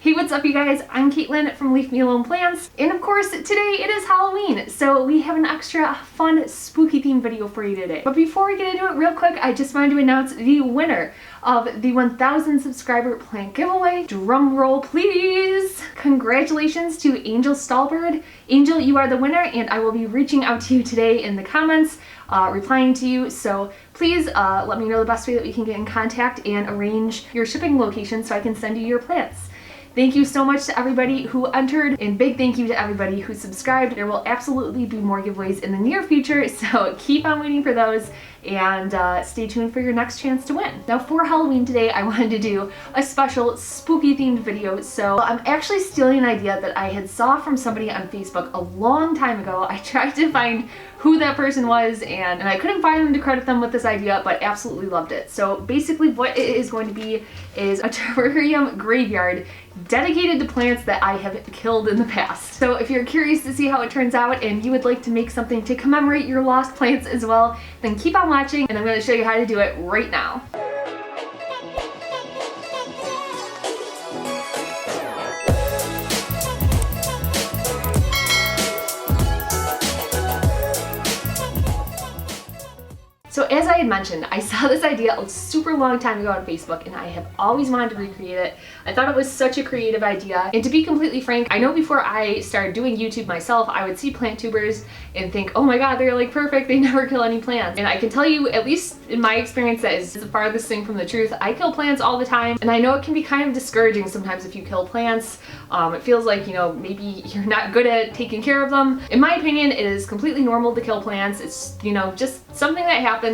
Hey, what's up you guys? I'm Caitlin from Leave Me Alone Plants, and of course today it is Halloween, so we have an extra fun spooky themed video for you today. But before we get into it real quick, I just wanted to announce the winner of the 1,000 subscriber plant giveaway. Drum roll please! Congratulations to Angel Stallbird. Angel, you are the winner, and I will be reaching out to you today in the comments, replying to you, so please let me know the best way that we can get in contact and arrange your shipping location so I can send you your plants. Thank you so much to everybody who entered, and big thank you to everybody who subscribed. There will absolutely be more giveaways in the near future, so keep on waiting for those and stay tuned for your next chance to win. Now for Halloween today, I wanted to do a special spooky themed video, so I'm actually stealing an idea that I had saw from somebody on Facebook a long time ago. I tried to find who that person was and I couldn't find them to credit them with this idea, but absolutely loved it. So basically what it is going to be is a terrarium graveyard dedicated to plants that I have killed in the past. So if you're curious to see how it turns out and you would like to make something to commemorate your lost plants as well, then keep on watching and I'm going to show you how to do it right now. So as I had mentioned, I saw this idea a super long time ago on Facebook and I have always wanted to recreate it. I thought it was such a creative idea, and to be completely frank, I know before I started doing YouTube myself, I would see plant tubers and think, oh my god, they're like perfect, they never kill any plants. And I can tell you, at least in my experience, that is the farthest thing from the truth. I kill plants all the time, and I know it can be kind of discouraging sometimes if you kill plants. It feels like, you know, maybe you're not good at taking care of them. In my opinion, it is completely normal to kill plants. It's, you know, just something that happens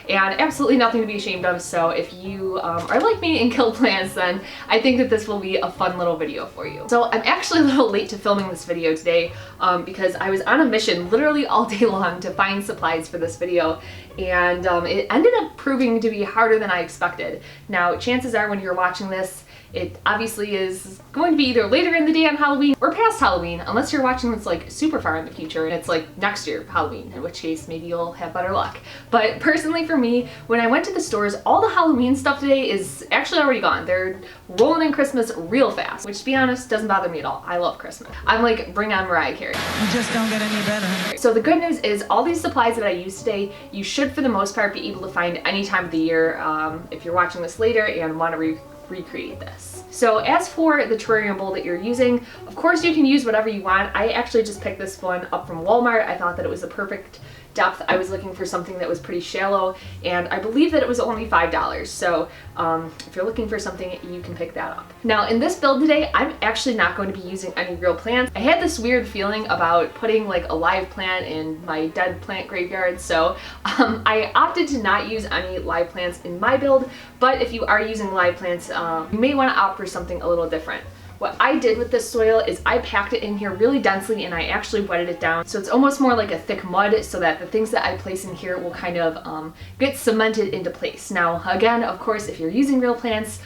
and absolutely nothing to be ashamed of. So if you are like me and kill plants, then I think that this will be a fun little video for you. So I'm actually a little late to filming this video today because I was on a mission literally all day long to find supplies for this video, and it ended up proving to be harder than I expected. Now chances are when you're watching this, it obviously is going to be either later in the day on Halloween or past Halloween, unless you're watching this like super far in the future and it's like next year Halloween, in which case maybe you'll have better luck. But personally for me, when I went to the stores, all the Halloween stuff today is actually already gone. They're rolling in Christmas real fast, which to be honest doesn't bother me at all. I love Christmas. I'm like, bring on Mariah Carey. You just don't get any better. So the good news is all these supplies that I use today, you should for the most part be able to find any time of the year if you're watching this later and want to recreate this. So as for the terrarium bowl that you're using, of course you can use whatever you want. I actually just picked this one up from Walmart. I thought that it was the perfect depth. I was looking for something that was pretty shallow, and I believe that it was only $5. So if you're looking for something, you can pick that up. Now in this build today, I'm actually not going to be using any real plants. I had this weird feeling about putting like a live plant in my dead plant graveyard, so I opted to not use any live plants in my build, but if you are using live plants, you may want to opt for something a little different. What I did with this soil is I packed it in here really densely and I actually wetted it down. So it's almost more like a thick mud, so that the things that I place in here will kind of get cemented into place. Now again, of course, if you're using real plants,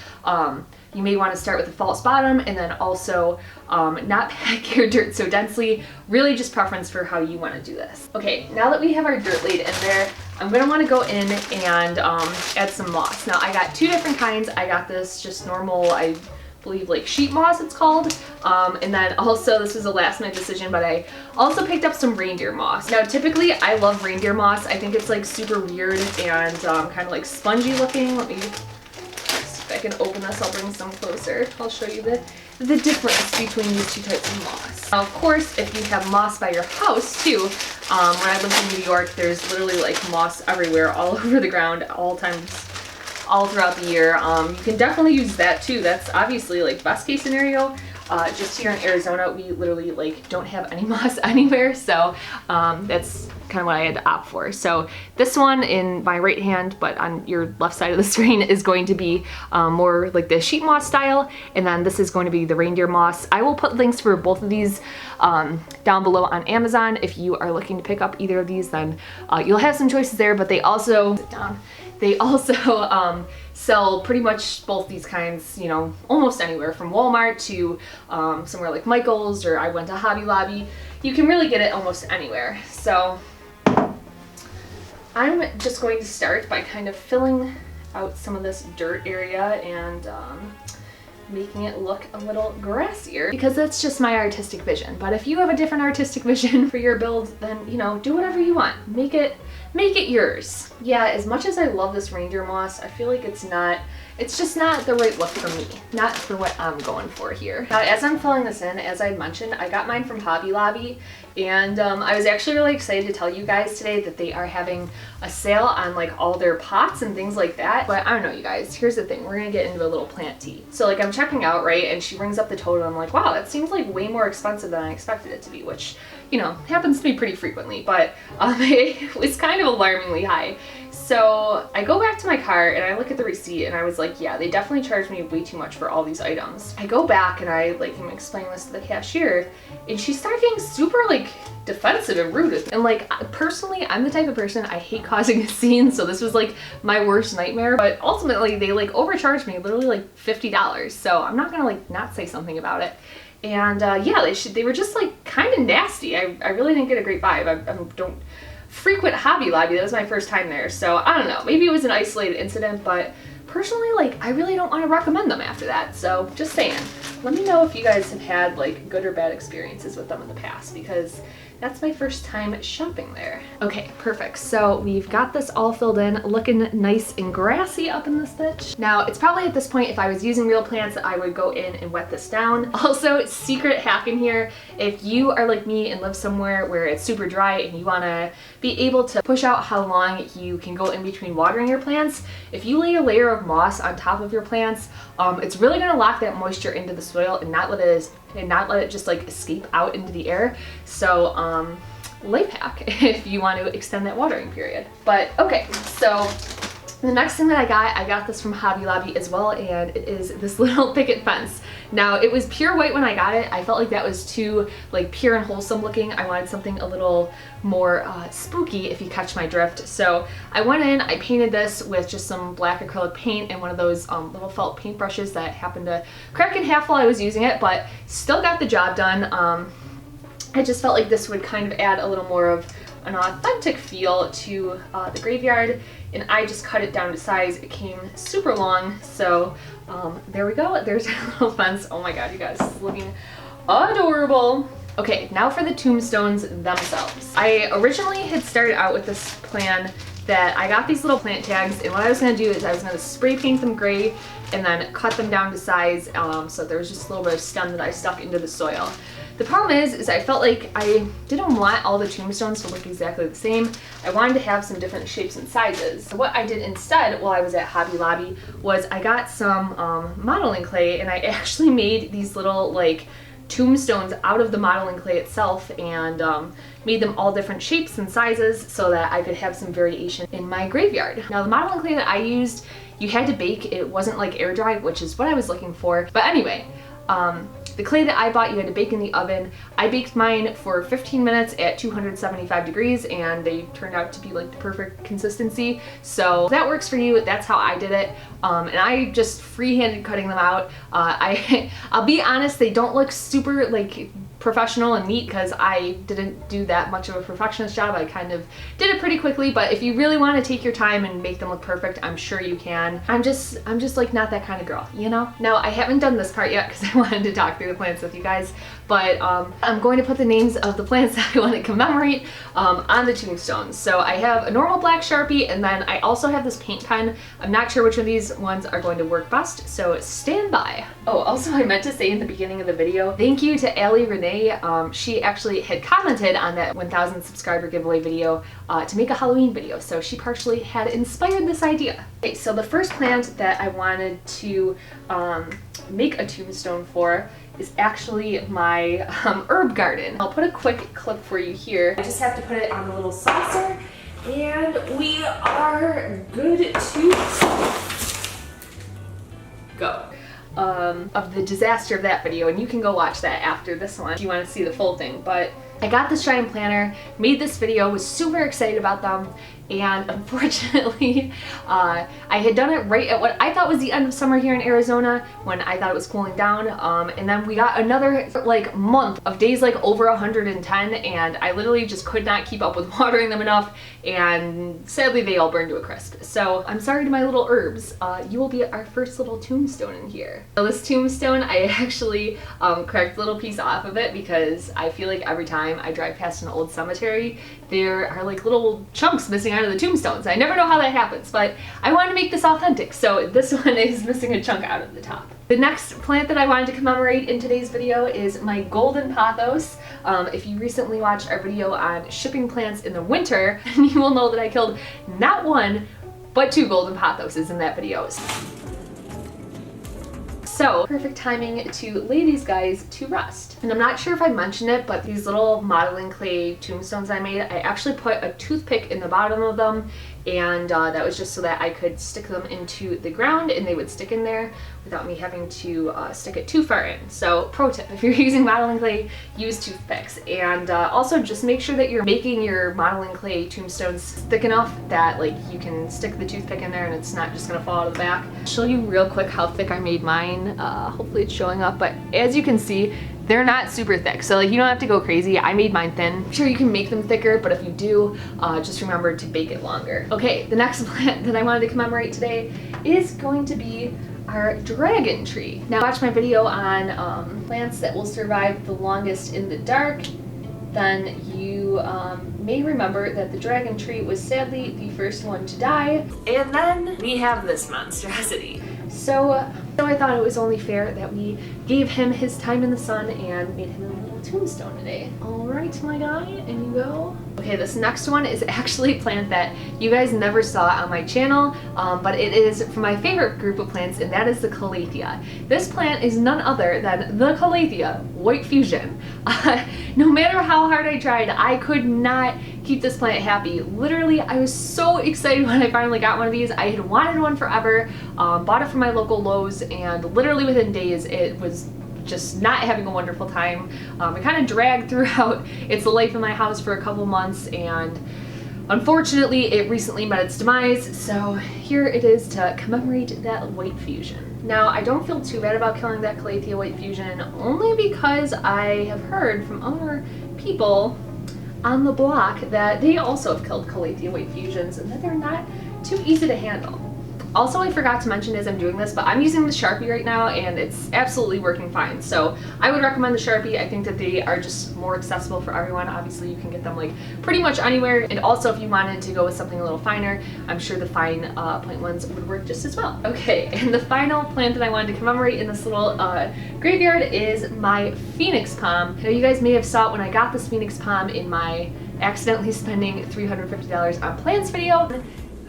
you may want to start with a false bottom and then also not pack your dirt so densely. Really just preference for how you want to do this. Okay, now that we have our dirt laid in there, I'm going to want to go in and add some moss. Now I got two different kinds. I got this just normal, I believe like sheet moss it's called, and then also this was a last minute decision, but I also picked up some reindeer moss. Now typically I love reindeer moss. I think it's like super weird and kind of like spongy looking. Let me see if I can open this. I'll bring some closer. I'll show you the difference between these two types of moss. Now of course if you have moss by your house too, when I lived in New York, there's literally like moss everywhere all over the ground all times, all throughout the year. You can definitely use that too. That's obviously like best case scenario. Just here in Arizona, we literally like don't have any moss anywhere, so that's kind of what I had to opt for. So this one in my right hand, but on your left side of the screen, is going to be more like the sheet moss style, and then this is going to be the reindeer moss. I will put links for both of these down below on Amazon. If you are looking to pick up either of these, then you'll have some choices there, but they also sell pretty much both these kinds, you know, almost anywhere from Walmart to somewhere like Michael's, or I went to Hobby Lobby. You can really get it almost anywhere. So I'm just going to start by kind of filling out some of this dirt area and making it look a little grassier because that's just my artistic vision. But if you have a different artistic vision for your build, then, you know, do whatever you want. Make it yours. Yeah, as much as I love this reindeer moss, I feel like it's just not the right look for me. Not for what I'm going for here. Now, as I'm filling this in, as I mentioned, I got mine from Hobby Lobby, and I was actually really excited to tell you guys today that they are having a sale on like all their pots and things like that. But I don't know, you guys, here's the thing. We're gonna get into a little plant tea. So like I'm checking out, right, and she brings up the total. I'm like, wow, that seems like way more expensive than I expected it to be, which, you know, happens to me pretty frequently, but it was kind of alarmingly high. So I go back to my car and I look at the receipt and I was like, yeah, they definitely charged me way too much for all these items. I go back and I like am explaining this to the cashier, and she started getting super like defensive and rude with me. And like personally, I'm the type of person, I hate causing a scene, so this was like my worst nightmare. But ultimately they like overcharged me literally like $50. So I'm not gonna like not say something about it. And yeah, they were just like kind of nasty. I really didn't get a great vibe. I don't frequent Hobby Lobby. That was my first time there, so I don't know, maybe it was an isolated incident, but personally, like, I really don't want to recommend them after that. So just saying, let me know if you guys have had like good or bad experiences with them in the past, because that's my first time shopping there. Okay, perfect. So we've got this all filled in, looking nice and grassy up in this bitch. Now, it's probably at this point, if I was using real plants, I would go in and wet this down. Also, secret hack in here, if you are like me and live somewhere where it's super dry and you wanna be able to push out how long you can go in between watering your plants, if you lay a layer of moss on top of your plants, it's really gonna lock that moisture into the soil and not let it just like escape out into the air. So life hack if you want to extend that watering period. But okay, so the next thing that I got this from Hobby Lobby as well, and it is this little picket fence. Now, it was pure white when I got it. I felt like that was too like pure and wholesome looking. I wanted something a little more spooky, if you catch my drift. So I went in, I painted this with just some black acrylic paint and one of those little felt paintbrushes that happened to crack in half while I was using it, but still got the job done. I just felt like this would kind of add a little more of an authentic feel to the graveyard, and I just cut it down to size. It came super long, so there we go. There's a little fence. Oh my god, you guys, this is looking adorable. Okay, now for the tombstones themselves. I originally had started out with this plan that I got these little plant tags, and what I was going to do is I was going to spray paint them gray and then cut them down to size, so there was just a little bit of stem that I stuck into the soil. The problem is I felt like I didn't want all the tombstones to look exactly the same. I wanted to have some different shapes and sizes. So what I did instead while I was at Hobby Lobby was I got some modeling clay, and I actually made these little like tombstones out of the modeling clay itself, and made them all different shapes and sizes so that I could have some variation in my graveyard. Now, the modeling clay that I used, you had to bake. It wasn't like air dry, which is what I was looking for. But anyway, the clay that I bought, you had to bake in the oven. I baked mine for 15 minutes at 275 degrees, and they turned out to be like the perfect consistency. So if that works for you, that's how I did it. And I just freehanded cutting them out. I'll be honest, they don't look super like professional and neat because I didn't do that much of a perfectionist job. I kind of did it pretty quickly, but if you really want to take your time and make them look perfect, I'm sure you can. I'm just like not that kind of girl, you know? Now, I haven't done this part yet because I wanted to talk through the plants with you guys, but I'm going to put the names of the plants that I want to commemorate on the tombstones. So I have a normal black Sharpie, and then I also have this paint pen. I'm not sure which of these ones are going to work best, so stand by. Oh, also I meant to say in the beginning of the video, thank you to Allie Renee. She actually had commented on that 1,000 subscriber giveaway video to make a Halloween video, so she partially had inspired this idea. Okay, so the first plant that I wanted to make a tombstone for is actually my herb garden. I'll put a quick clip for you here. I just have to put it on a little saucer, and we are good to go. Of the disaster of that video, and you can go watch that after this one if you want to see the full thing. But I got this giant planner, made this video, was super excited about them, and unfortunately I had done it right at what I thought was the end of summer here in Arizona, when I thought it was cooling down, and then we got another like month of days like over 110, and I literally just could not keep up with watering them enough, and sadly they all burned to a crisp. So I'm sorry to my little herbs, you will be our first little tombstone in here. So this tombstone, I actually cracked a little piece off of it because I feel like every time I drive past an old cemetery there are like little chunks missing out of the tombstones. I never know how that happens, but I wanted to make this authentic, so this one is missing a chunk out of the top. The next plant that I wanted to commemorate in today's video is my golden pothos. If you recently watched our video on shipping plants in the winter, you will know that I killed not one, but 2 golden pothoses in that video. So, perfect timing to lay these guys to rest. And I'm not sure if I mentioned it, but these little modeling clay tombstones I made, I actually put a toothpick in the bottom of them, and that was just so that I could stick them into the ground and they would stick in there without me having to stick it too far in. So, pro tip, if you're using modeling clay, use toothpicks. And also just make sure that you're making your modeling clay tombstones thick enough that like you can stick the toothpick in there and it's not just gonna fall out of the back. I'll show you real quick how thick I made mine. Hopefully it's showing up, but as you can see, they're not super thick, so like you don't have to go crazy. I made mine thin. I'm sure you can make them thicker, but if you do, just remember to bake it longer. Okay, the next plant that I wanted to commemorate today is going to be our dragon tree. Now, watch my video on plants that will survive the longest in the dark, then you may remember that the dragon tree was sadly the first one to die. And then we have this monstrosity. So I thought it was only fair that we gave him his time in the sun and made him a little tombstone today. Alright, my guy, and you go. Okay, this next one is actually a plant that you guys never saw on my channel, but it is from my favorite group of plants, and that is the Calathea. This plant is none other than the Calathea White Fusion. No matter how hard I tried, I could not keep this plant happy. Literally, I was so excited when I finally got one of these. I had wanted one forever, bought it from my local Lowe's, and literally within days it was just not having a wonderful time. It kind of dragged throughout its life in my house for a couple months, and unfortunately it recently met its demise, so here it is to commemorate that White Fusion. Now, I don't feel too bad about killing that Calathea White Fusion, only because I have heard from other people on the block that they also have killed Calathea White Fusions and that they're not too easy to handle. Also, I forgot to mention as I'm doing this, but I'm using the Sharpie right now and it's absolutely working fine. So I would recommend the Sharpie. I think that they are just more accessible for everyone. Obviously, you can get them like pretty much anywhere. And also, if you wanted to go with something a little finer, I'm sure the fine point ones would work just as well. Okay, and the final plant that I wanted to commemorate in this little graveyard is my Phoenix Palm. Now, you guys may have saw it when I got this Phoenix Palm in my accidentally spending $350 on plants video.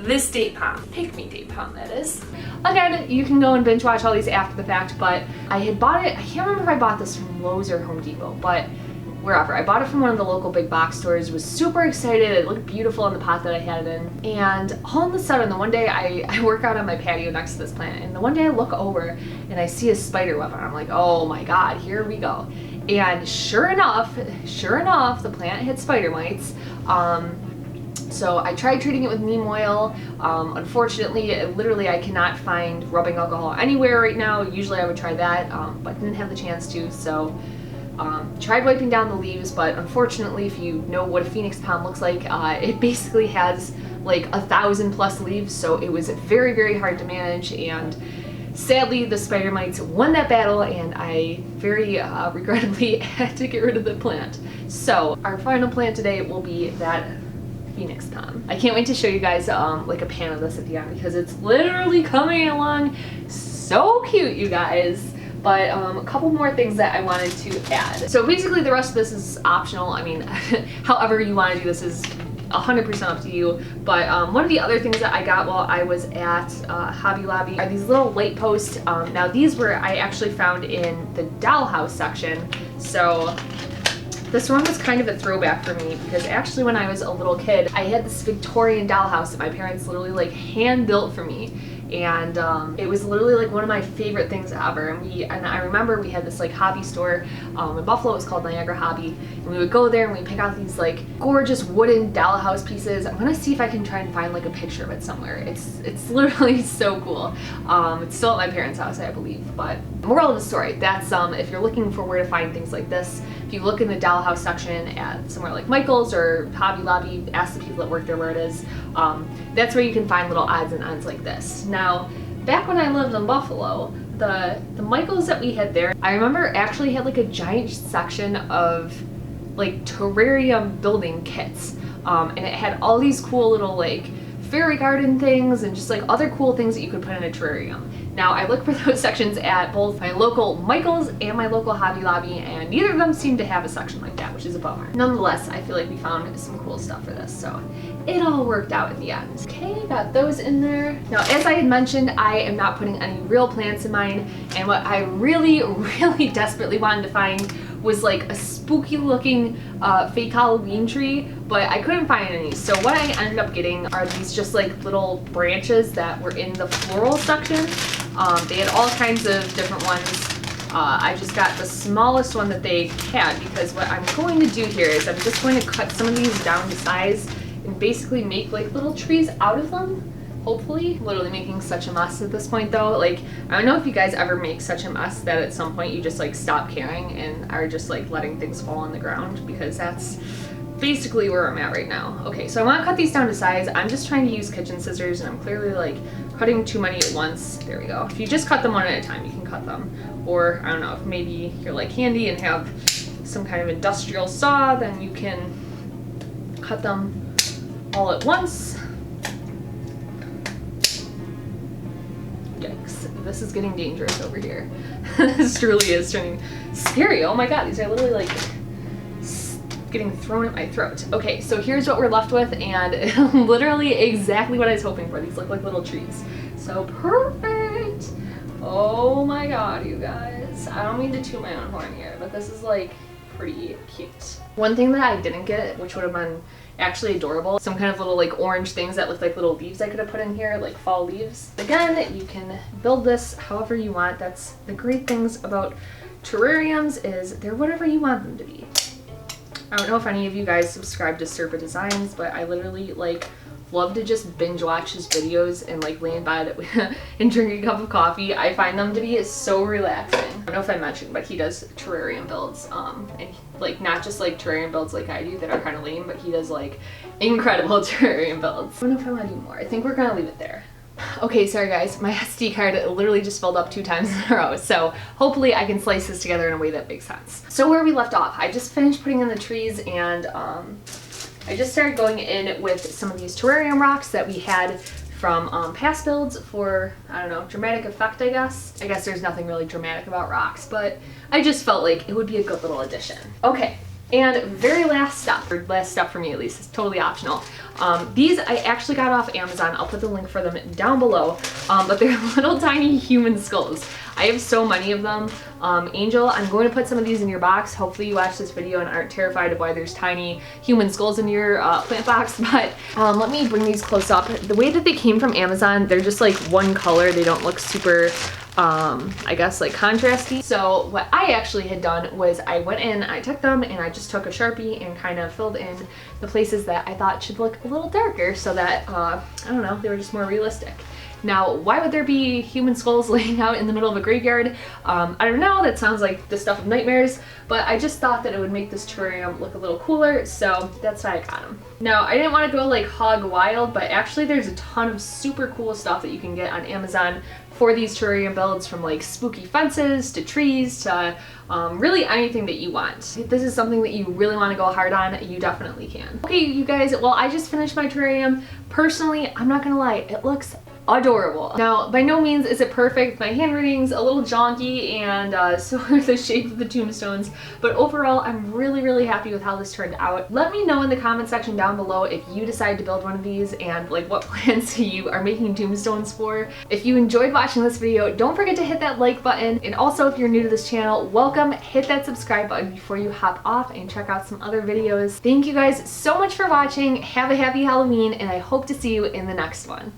This date palm, pick me date palm that is. Again, you can go and binge watch all these after the fact, but I had bought it, I can't remember if I bought this from Lowe's or Home Depot, but wherever. I bought it from one of the local big box stores, was super excited, it looked beautiful in the pot that I had it in, and all of a sudden, the one day I work out on my patio next to this plant, and the one day I look over and I see a spider web, and I'm like, oh my god, here we go. And sure enough, the plant had spider mites. So I tried treating it with neem oil. Unfortunately, literally I cannot find rubbing alcohol anywhere right now. Usually I would try that, but didn't have the chance to, so tried wiping down the leaves, but unfortunately, if you know what a Phoenix Palm looks like, it basically has like 1,000+ leaves, so it was very, very hard to manage, and sadly the spider mites won that battle, and I very regrettably had to get rid of the plant. So our final plant today will be that Phoenix Palm. I can't wait to show you guys like a pan of this at the end because it's literally coming along so cute, you guys. But a couple more things that I wanted to add. So basically the rest of this is optional. I mean, however you want to do this is 100% up to you. But one of the other things that I got while I was at Hobby Lobby are these little light posts. Now these were I actually found in the dollhouse section. So this one was kind of a throwback for me because actually when I was a little kid, I had this Victorian dollhouse that my parents literally like hand built for me. and it was literally like one of my favorite things ever. And I remember we had this like hobby store in Buffalo. It was called Niagara Hobby, and we would go there and we pick out these like gorgeous wooden dollhouse pieces. I'm gonna see if I can try and find like a picture of it somewhere. It's literally so cool. It's still at my parents' house, I believe. But moral of the story, that's if you're looking for where to find things like this, if you look in the dollhouse section at somewhere like Michael's or Hobby Lobby, ask the people that work there where it is. That's where you can find little odds and ends like this. Now, back when I lived in Buffalo, the Michael's that we had there, I remember actually had like a giant section of like terrarium building kits, and it had all these cool little like fairy garden things and just like other cool things that you could put in a terrarium. Now, I look for those sections at both my local Michael's and my local Hobby Lobby, and neither of them seem to have a section like that, which is a bummer. Nonetheless, I feel like we found some cool stuff for this, so it all worked out in the end. Okay, got those in there. Now, as I had mentioned, I am not putting any real plants in mine, and what I really, really desperately wanted to find was like a spooky looking fake Halloween tree, but I couldn't find any. So what I ended up getting are these just like little branches that were in the floral section. They had all kinds of different ones. I just got the smallest one that they had, because what I'm going to do here is I'm just going to cut some of these down to size and basically make like little trees out of them. Hopefully. Literally making such a mess at this point though. Like, I don't know if you guys ever make such a mess that at some point you just like stop caring and are just like letting things fall on the ground, because that's basically where I'm at right now. Okay, so I want to cut these down to size. I'm just trying to use kitchen scissors, and I'm clearly like cutting too many at once. There we go. If you just cut them one at a time, you can cut them. Or I don't know, if maybe you're like handy and have some kind of industrial saw, then you can cut them all at once. Yikes, this is getting dangerous over here. This truly is turning scary. Oh my god, these are literally like getting thrown at my throat. Okay, so here's what we're left with, and literally exactly what I was hoping for. These look like little trees. So perfect. Oh my god, you guys. I don't mean to toot my own horn here, but this is like pretty cute. One thing that I didn't get, which would have been actually adorable, some kind of little like orange things that look like little leaves I could have put in here, like fall leaves. Again, you can build this however you want. That's the great things about terrariums, is they're whatever you want them to be. I don't know if any of you guys subscribe to Serpa Designs, but I literally like love to just binge watch his videos and like lay in bed and drink a cup of coffee. I find them to be so relaxing. I don't know if I mentioned, but he does terrarium builds, and like not just like terrarium builds like I do that are kind of lame, but he does like incredible terrarium builds. I don't know if I want to do more. I think we're gonna leave it there. Okay, sorry guys, my SD card literally just filled up 2 times in a row, so hopefully I can slice this together in a way that makes sense. So where we left off, I just finished putting in the trees, and I just started going in with some of these terrarium rocks that we had from past builds for, I don't know, dramatic effect, I guess. I guess there's nothing really dramatic about rocks, but I just felt like it would be a good little addition. Okay. And very last step, or last step for me at least, it's totally optional. These I actually got off Amazon. I'll put the link for them down below, but they're little tiny human skulls. I have so many of them. Angel, I'm going to put some of these in your box. Hopefully you watch this video and aren't terrified of why there's tiny human skulls in your plant box, but let me bring these close up. The way that they came from Amazon, they're just like one color. They don't look super I guess like contrasty. So what I actually had done was I went in, I took them, and I just took a Sharpie and kind of filled in the places that I thought should look a little darker, so that, I don't know, they were just more realistic. Now, why would there be human skulls laying out in the middle of a graveyard? I don't know, that sounds like the stuff of nightmares, but I just thought that it would make this terrarium look a little cooler, so that's why I got them. Now, I didn't want to go like hog wild, but actually there's a ton of super cool stuff that you can get on Amazon for these terrarium builds, from like spooky fences to trees to really anything that you want. If this is something that you really want to go hard on, you definitely can. Okay, you guys, well, I just finished my terrarium. Personally, I'm not gonna lie, it looks adorable. Now, by no means is it perfect. My handwriting's a little jonky, and so are the shape of the tombstones, but overall I'm really, really happy with how this turned out. Let me know in the comment section down below if you decide to build one of these and like what plans you are making tombstones for. If you enjoyed watching this video, don't forget to hit that like button, and also if you're new to this channel, welcome. Hit that subscribe button before you hop off and check out some other videos. Thank you guys so much for watching. Have a happy Halloween, and I hope to see you in the next one.